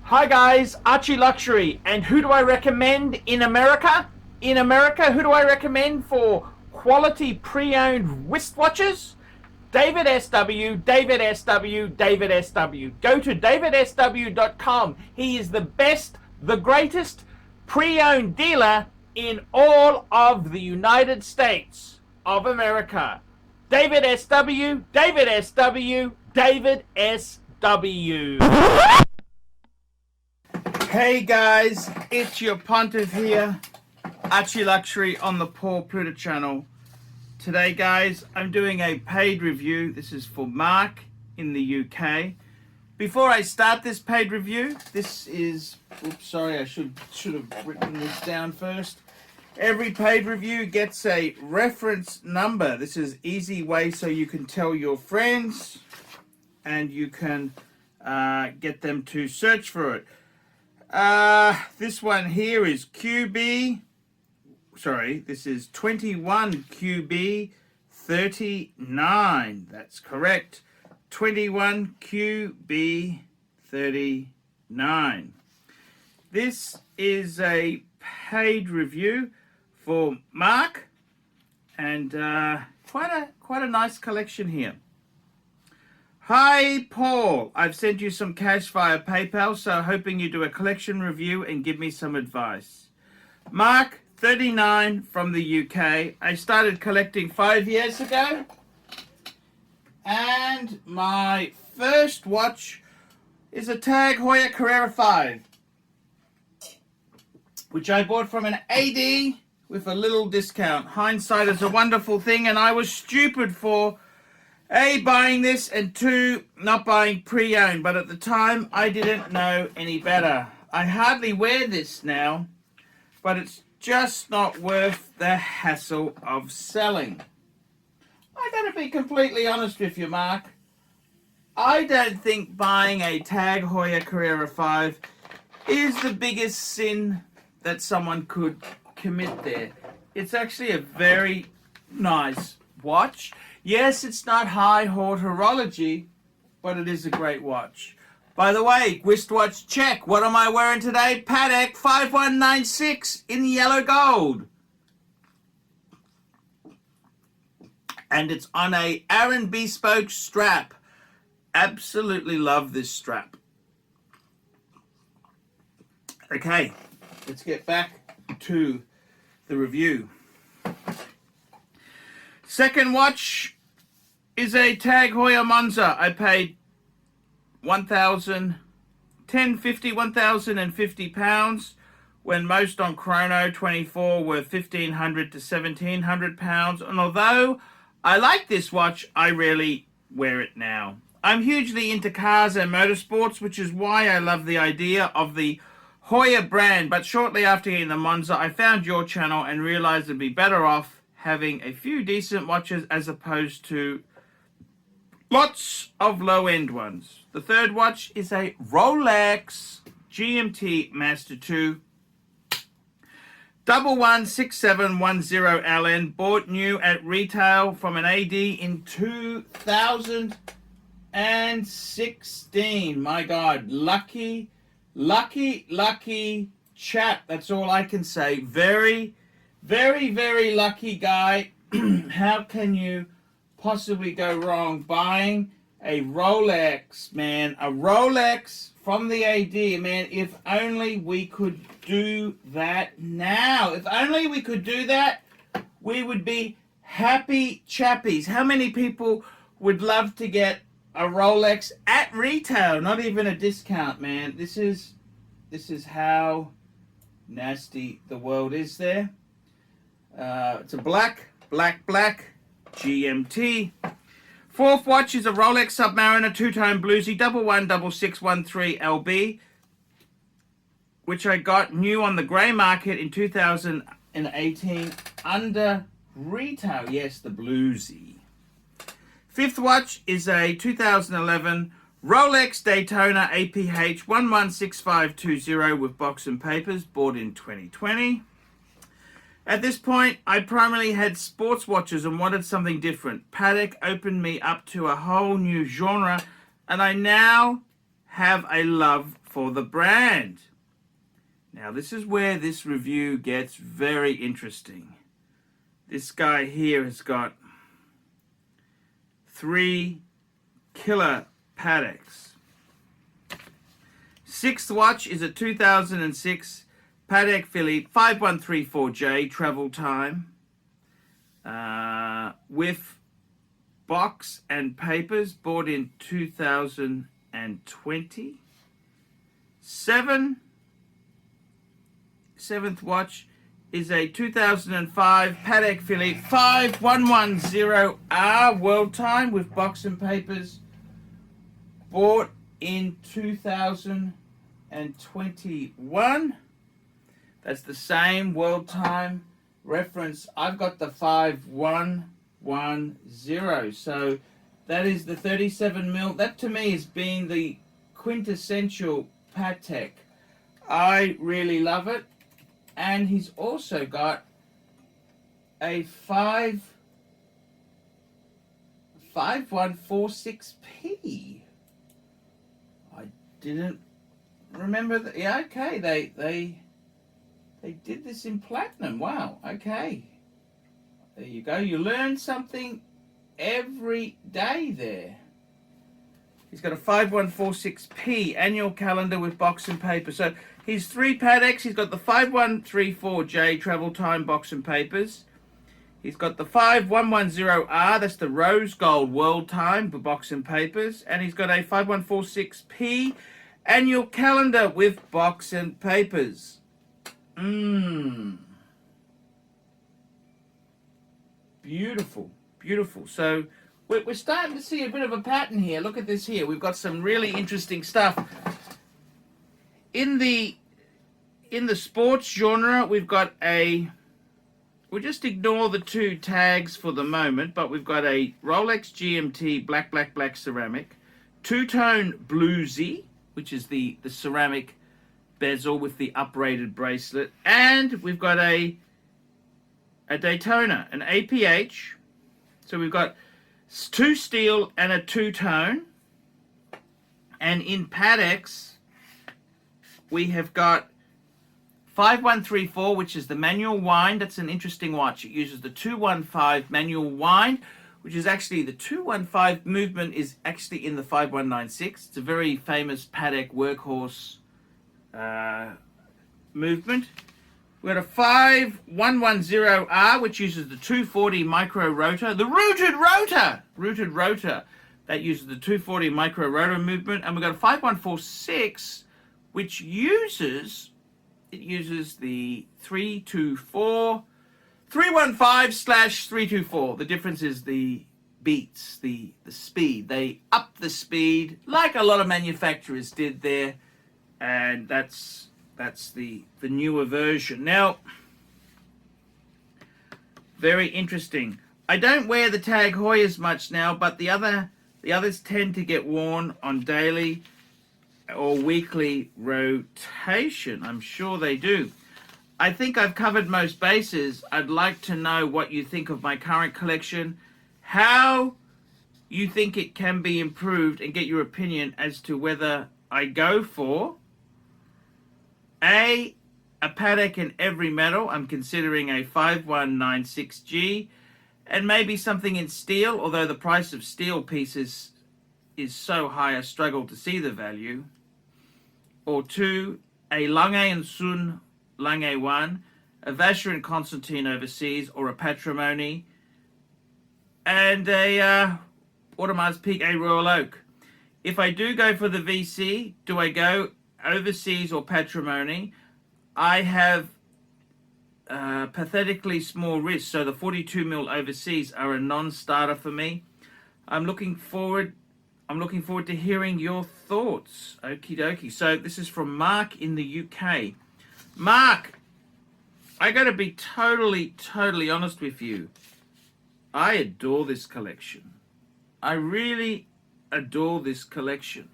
Hi guys, ArchieLuxury, and who do I recommend in America? In America, who do I recommend for quality pre-owned wristwatches? David SW, David SW, David SW. Go to davidsw.com. He is the best, the greatest pre-owned dealer in all of the United States of America. David SW, David SW, David SW. Hey guys, it's your pontiff here, ArchieLuxury on the Paul Pluta channel. Today guys, I'm doing a paid review. This is for Mark in the UK. Before I start this paid review, this is, oops, sorry, I should have written this down first. Every paid review gets a reference number. This is easy way so you can tell your friends and you can get them to search for it. This one here is QB, sorry, this is 21 QB 39. That's correct. 21 QB 39. This is a paid review for Mark, and quite a nice collection here. Hi Paul, I've sent you some cash via PayPal, so hoping you do a collection review and give me some advice. Mark, 39 from the UK. I started collecting 5 years ago, and my first watch is a Tag Heuer Carrera 5, which I bought from an AD with a little discount. Hindsight is a wonderful thing, and I was stupid for A, buying this, and 2, not buying pre-owned, but at the time I didn't know any better. I hardly wear this now, but it's just not worth the hassle of selling. I gotta be completely honest with you, Mark. I don't think buying a Tag Heuer Carrera 5 is the biggest sin that someone could commit there. It's actually a very nice watch. Yes, it's not high horology, but it is a great watch. By the way, wristwatch check. What am I wearing today? Patek 5196 in yellow gold. And it's on a Aaron bespoke strap. Absolutely love this strap. Okay, let's get back to the review. Second watch is a Tag Heuer Monza. I paid £1,050 when most on Chrono 24 were £1,500 to £1,700. And although I like this watch, I rarely wear it now. I'm hugely into cars and motorsports, which is why I love the idea of the Heuer brand. But shortly after getting the Monza, I found your channel and realized it'd be better off having a few decent watches as opposed to lots of low-end ones. The third watch is a Rolex GMT Master 2 116710 bought new at retail from an AD in 2016. My God, lucky chap. That's all I can say. Very lucky guy. How can you possibly go wrong buying a Rolex, man? A Rolex from the AD, man. If only we could do that now. If only we could do that, we would be happy chappies. How many people would love to get a Rolex at retail? Not even a discount, man. This is how nasty the world is there. It's a black GMT. Fourth watch is a Rolex Submariner two-tone bluesy 116613 LB, which I got new on the grey market in 2018 under retail. Yes, the bluesy. Fifth watch is a 2011 Rolex Daytona APH 116520 with box and papers, bought in 2020. At this point, I primarily had sports watches and wanted something different. Patek opened me up to a whole new genre, and I now have a love for the brand. Now this is where this review gets very interesting. This guy here has got 3 killer Pateks. 6th watch is a 2006 Patek Philippe 5134J travel time with box and papers, bought in 2020. 7th watch is a 2005 Patek Philippe 5110R world time with box and papers, bought in 2021. That's the same world time reference. I've got the 5110. So that is the 37mm. That to me has been the quintessential Patek. I really love it. And he's also got a 5146P. I didn't remember that. Yeah, okay. They did this in platinum. Wow. Okay. There you go. You learn something every day there. He's got a 5146P annual calendar with box and paper. So he's 3 Pateks. He's got the 5134J travel time box and papers. He's got the 5110R, that's the rose gold world time for box and papers. And he's got a 5146P annual calendar with box and papers. Beautiful, beautiful. So we're starting to see a bit of a pattern here. Look at this here. We've got some really interesting stuff. In the sports genre, we've got we'll just ignore the 2 tags for the moment, but we've got a Rolex GMT black ceramic, 2-tone bluesy, which is the ceramic bezel with the uprated bracelet, and we've got a Daytona, an APH. So we've got 2 steel and a 2-tone. And in Pateks, we have got 5134, which is the manual wind. That's an interesting watch. It uses the 215 manual wind, which is actually the 215 movement is actually in the 5196. It's a very famous Patek workhorse movement. We've got a 5110R, which uses the 240 micro rotor, the rooted rotor that uses the 240 micro rotor movement. And we've got a 5146, which uses the 315/324. The difference is the beats, the speed. They up the speed like a lot of manufacturers did there, and that's the newer version. Now, very interesting. I don't wear the Tag Heuers much now, but the others tend to get worn on daily or weekly rotation. I'm sure they do. I think I've covered most bases. I'd like to know what you think of my current collection, how you think it can be improved, and get your opinion as to whether I go for a Patek in every metal. I'm considering a 5196G, and maybe something in steel, although the price of steel pieces is so high I struggle to see the value. Or 2, a Lange & Sun Lange 1, a Vacheron Constantin overseas, or a Patrimony, and a Audemars Piguet Royal Oak. If I do go for the VC, do I go overseas or Patrimony? I have pathetically small wrists, so the 42mm overseas are a non-starter for me. I'm looking forward to hearing your thoughts. Okie dokie. So this is from Mark in the UK. Mark, I got to be totally honest with you. I adore this collection. I really adore this collection.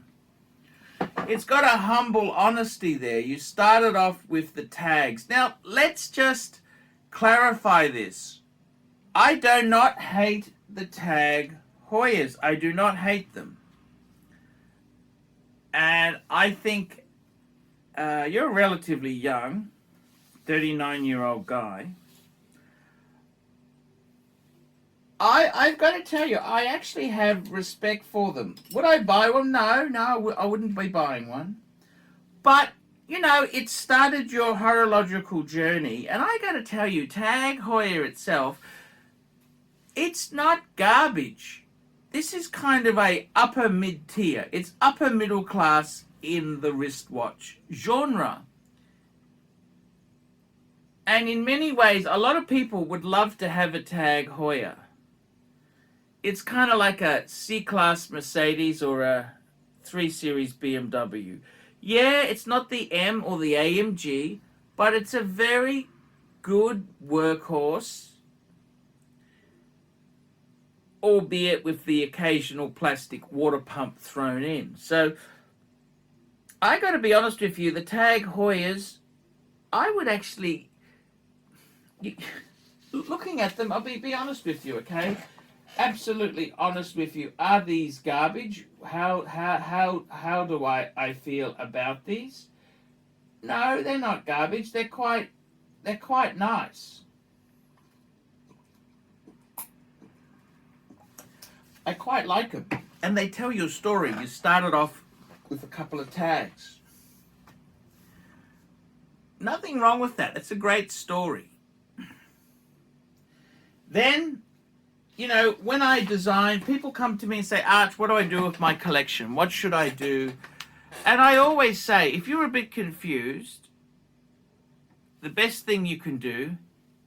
It's got a humble honesty there. You started off with the tags. Now, let's just clarify this. I do not hate the Tag Heuers. I do not hate them. And I think you're relatively young, 39-year-old guy. I've got to tell you, I actually have respect for them. Would I buy one? No, I wouldn't be buying one. But, you know, it started your horological journey. And I got to tell you, Tag Heuer itself, it's not garbage. This is kind of a upper mid-tier. It's upper middle class in the wristwatch genre. And in many ways, a lot of people would love to have a Tag Heuer. It's kind of like a C-Class Mercedes or a 3 Series BMW. Yeah, it's not the M or the AMG, but it's a very good workhorse, albeit with the occasional plastic water pump thrown in. So, I got to be honest with you, the Tag Heuers, I would actually, looking at them, I'll be honest with you, okay? Absolutely honest with you. Are these garbage? How do I feel about these? No, they're not garbage. They're quite nice. I quite like them. And they tell you a story. You started off with a couple of tags. Nothing wrong with that. It's a great story. Then, you know, when I design, people come to me and say, Arch, what do I do with my collection? What should I do? And I always say, if you're a bit confused, the best thing you can do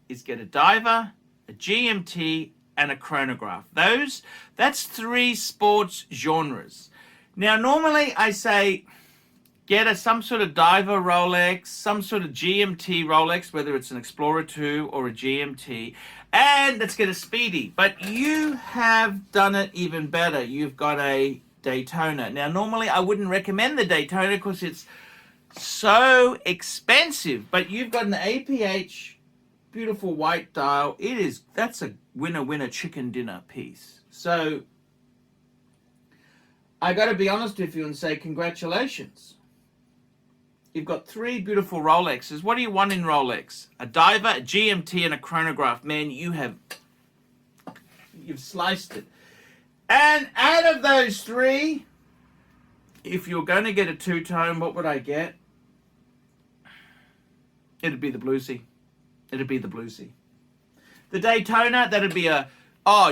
is get a diver, a GMT, and a chronograph. That's 3 sports genres. Now, normally I say, get some sort of diver Rolex, some sort of GMT Rolex, whether it's an Explorer 2 or a GMT, and let's get a Speedy. But you have done it even better. You've got a Daytona. Now, normally I wouldn't recommend the Daytona because it's so expensive, but you've got an APH, beautiful white dial. That's a winner chicken dinner piece. So I got to be honest with you and say congratulations. You've got 3 beautiful Rolexes. What do you want in Rolex? A diver, a GMT, and a chronograph. Man, you've sliced it. And out of those 3, if you're going to get a 2-tone, what would I get? It'd be the Bluesy. It'd be the Bluesy. The Daytona, that'd be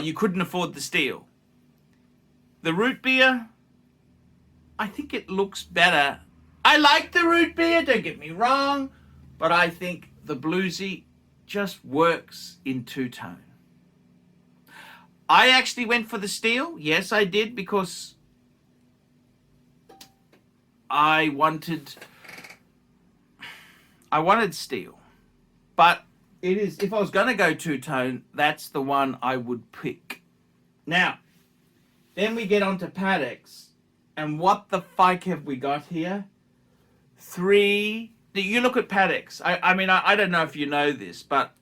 you couldn't afford the steel. The root beer, I think it looks better. I like the root beer, don't get me wrong, but I think the Bluesy just works in 2-tone. I actually went for the steel. Yes, I did, because I wanted steel. But if I was going to go 2-tone, that's the one I would pick. Now, then we get on to Pateks. And what the fuck have we got here? 3. You look at Pateks. I mean, I don't know if you know this, but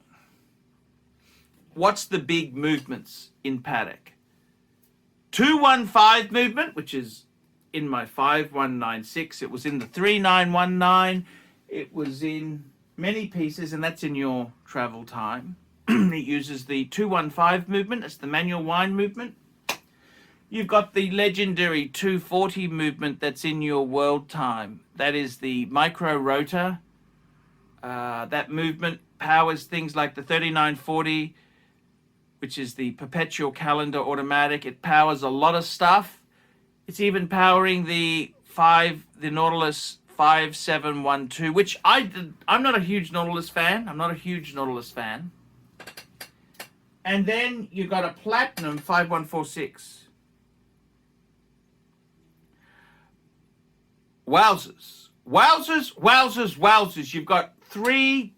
what's the big movements in Patek? 215 movement, which is in my 5196. It was in the 3919. It was in many pieces, and that's in your travel time. It uses the 215 movement. It's the manual wind movement. You've got the legendary 240 movement that's in your world time. That is the micro rotor. That movement powers things like the 3940, which is the perpetual calendar automatic. It powers a lot of stuff. It's even powering the Nautilus 5712, which I'm not a huge Nautilus fan. And then you've got a Platinum 5146. Wowzers. You've got 3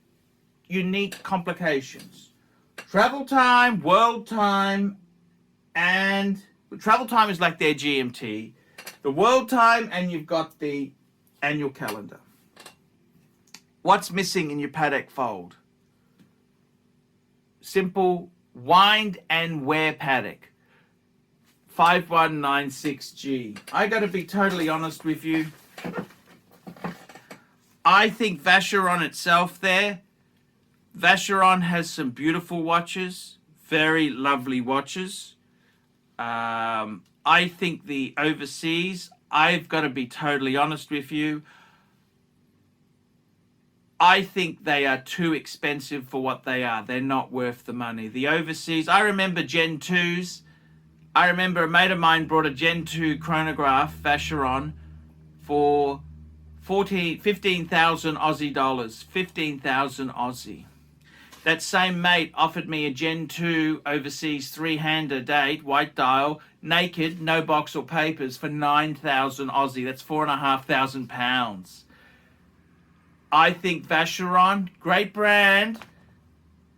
unique complications. Travel time, world time, and travel time is like their GMT. The world time, and you've got the annual calendar. What's missing in your Patek fold? Simple wind and wear Patek. 5196G. I got to be totally honest with you. I think Vacheron itself there, Vacheron has some beautiful watches, very lovely watches. I think the overseas, I've got to be totally honest with you, I think they are too expensive for what they are. They're not worth the money. The overseas, I remember Gen 2s. I remember a mate of mine brought a Gen 2 chronograph, Vacheron, for 15,000 Aussie dollars. 15,000 Aussie. That same mate offered me a Gen 2 overseas three-hander date, white dial, naked, no box or papers, for 9,000 Aussie. That's £4,500. I think Vacheron, great brand.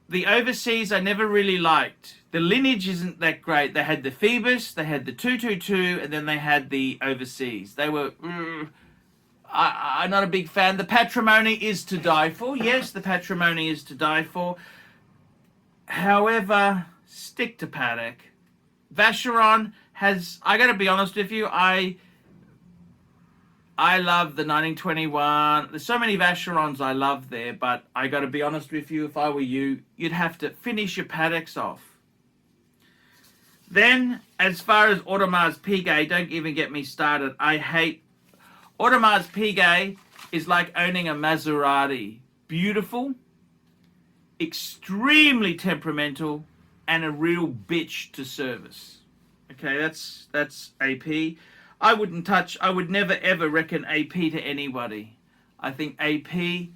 The overseas I never really liked. The lineage isn't that great. They had the Phoebus, they had the 222, and then they had the overseas. They were... I'm not a big fan. The Patrimony is to die for. Yes, the Patrimony is to die for. However, stick to Patek. Vacheron has... I got to be honest with you, I love the 1921. There's so many Vacherons I love there, but I got to be honest with you, if I were you, you'd have to finish your Pateks off. Then, as far as Audemars Piguet, don't even get me started. I hate... Audemars Piguet is like owning a Maserati. Beautiful, extremely temperamental, and a real bitch to service. Okay, that's AP. I would never ever recommend AP to anybody. I think AP,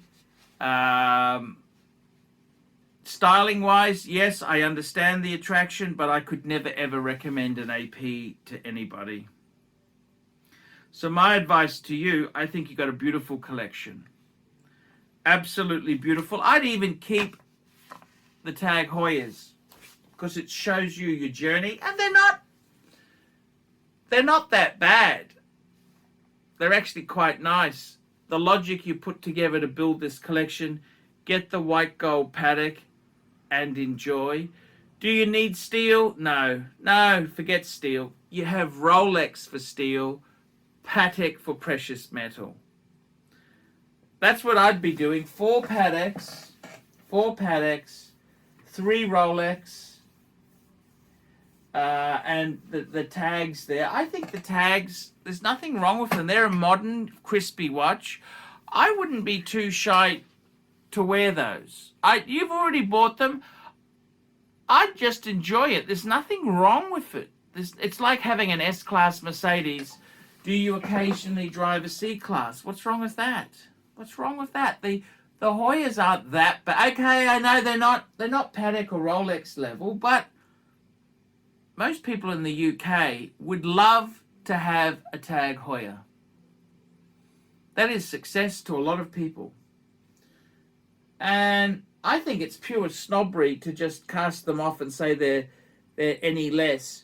styling wise, yes, I understand the attraction, but I could never ever recommend an AP to anybody. So my advice to you, I think you got a beautiful collection. Absolutely beautiful. I'd even keep the Tag Heuers because it shows you your journey, and they're not that bad. They're actually quite nice. The logic you put together to build this collection, get the white gold Patek and enjoy. Do you need steel? No, forget steel. You have Rolex for steel, Patek for precious metal. That's what I'd be doing. 4 Pateks, 3 Rolex, and the tags there. I think the tags, there's nothing wrong with them. They're a modern, crispy watch. I wouldn't be too shy to wear those. You've already bought them. I'd just enjoy it. There's nothing wrong with it. It's like having an S-Class Mercedes. Do you occasionally drive a C-Class? What's wrong with that? What's wrong with that? The Heuers aren't that bad. Okay, I know they're not Patek or Rolex level, but most people in the UK would love to have a Tag Heuer. That is success to a lot of people. And I think it's pure snobbery to just cast them off and say they're any less.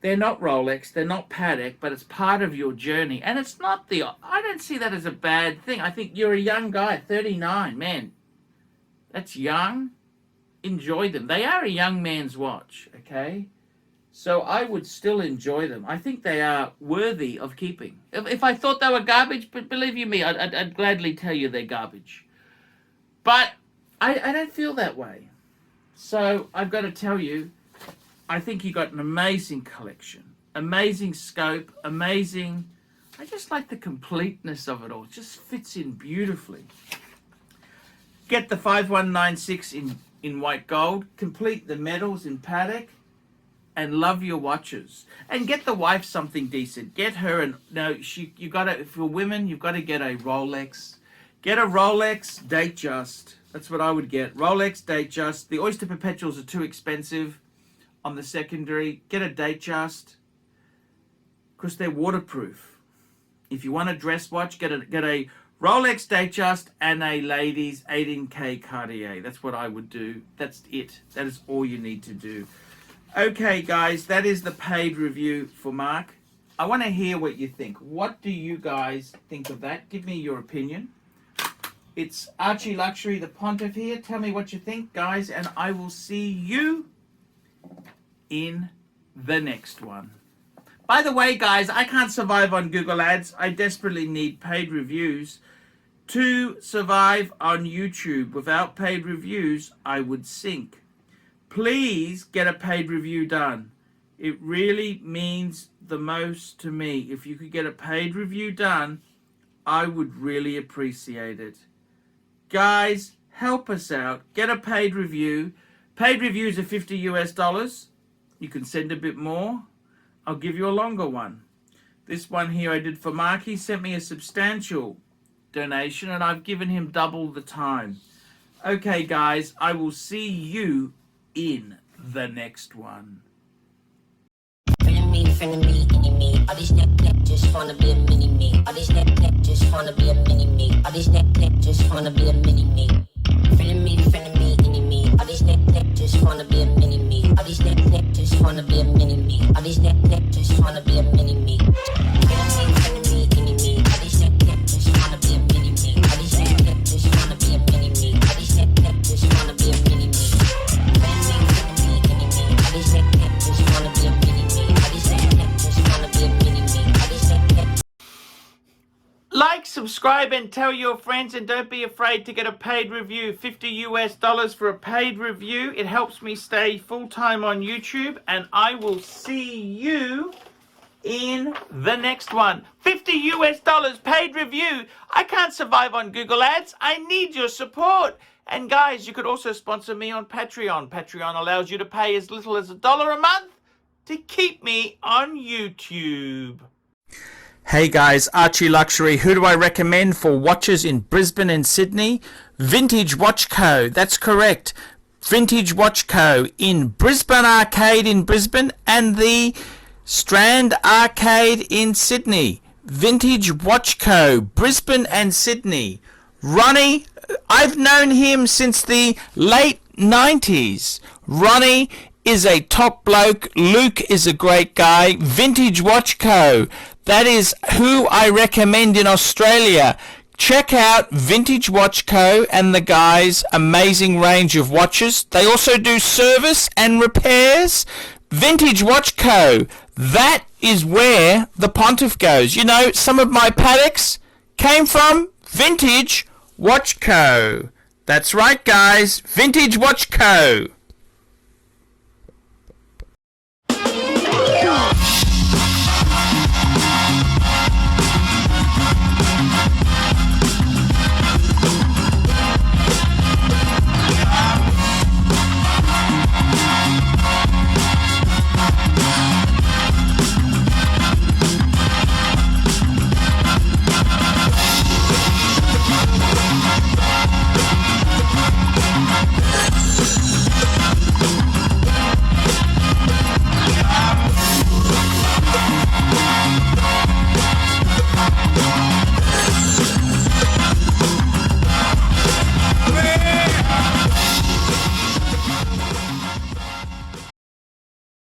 They're not Rolex, they're not Patek, but it's part of your journey. And it's not I don't see that as a bad thing. I think you're a young guy, 39, man. That's young. Enjoy them. They are a young man's watch, okay? So I would still enjoy them. I think they are worthy of keeping. If I thought they were garbage, but believe you me, I'd gladly tell you they're garbage. But I don't feel that way. So I've got to tell you, I think you got an amazing collection, amazing scope, amazing. I just like the completeness of it all. It just fits in beautifully. Get the 5196 in white gold, complete the medals in Patek, and love your watches. And get the wife something decent. Get her you gotta, if you're women, you've got to get a Rolex. Get a Rolex Datejust. That's what I would get. Rolex Datejust. The Oyster Perpetuals are too expensive on the secondary. Get a Datejust because they're waterproof. If you want a dress watch, get a Rolex Datejust and a ladies 18K Cartier. That's what I would do. That's it. That is all you need to do. Okay, guys, that is the paid review for Mark. I want to hear what you think. What do you guys think of that? Give me your opinion. It's ArchieLuxury, the Pontiff here. Tell me what you think, guys, and I will see you in the next one. By the way, guys, I can't survive on Google Ads. I desperately need paid reviews To survive on YouTube. Without paid reviews, I would sink. Please get a paid review done. It really means the most to me. If you could get a paid review done, I would really appreciate it. Guys, help us out. Get a paid review. Paid reviews are $50 US. You can send a bit more. I'll give you a longer one. This one here I did for Mark. He sent me a substantial donation and I've given him double the time. Okay guys, I will see you in the next one. Me. All these neck just wanna be a mini me. All these neck just wanna be a mini me. All these neck just wanna be a mini me. Feeling me, me. All these neck just wanna be a mini me. All these neck just wanna be a mini me. All these neck just wanna be a mini me. Feeling me. All these neck just wanna be a mini me. All these neck just wanna be a mini me. All these neck just wanna be a mini me. Feeling me. All these neck just wanna be a mini me. All these neck just wanna be a mini me. All these neck. Like, subscribe and tell your friends, and don't be afraid to get a paid review. $50 US for a paid review. It helps me stay full-time on YouTube, and I will see you in the next one. $50 US paid review. I can't survive on Google Ads. I need your support. And guys, you could also sponsor me on Patreon. Patreon allows you to pay as little as $1 a month to keep me on YouTube. Hey guys, ArchieLuxury. Who do I recommend for watches in Brisbane and Sydney? Vintage Watch Co. That's correct. Vintage Watch Co. in Brisbane Arcade in Brisbane and the Strand Arcade in Sydney. Vintage Watch Co. Brisbane and Sydney. Ronnie, I've known him since the late 90s. Ronnie is a top bloke. Luke is a great guy. Vintage Watch Co. That is who I recommend in Australia. Check out Vintage Watch Co. and the guys' amazing range of watches. They also do service and repairs. Vintage Watch Co. That is where the Pontiff goes. You know, some of my Pateks came from Vintage Watch Co. That's right, guys. Vintage Watch Co.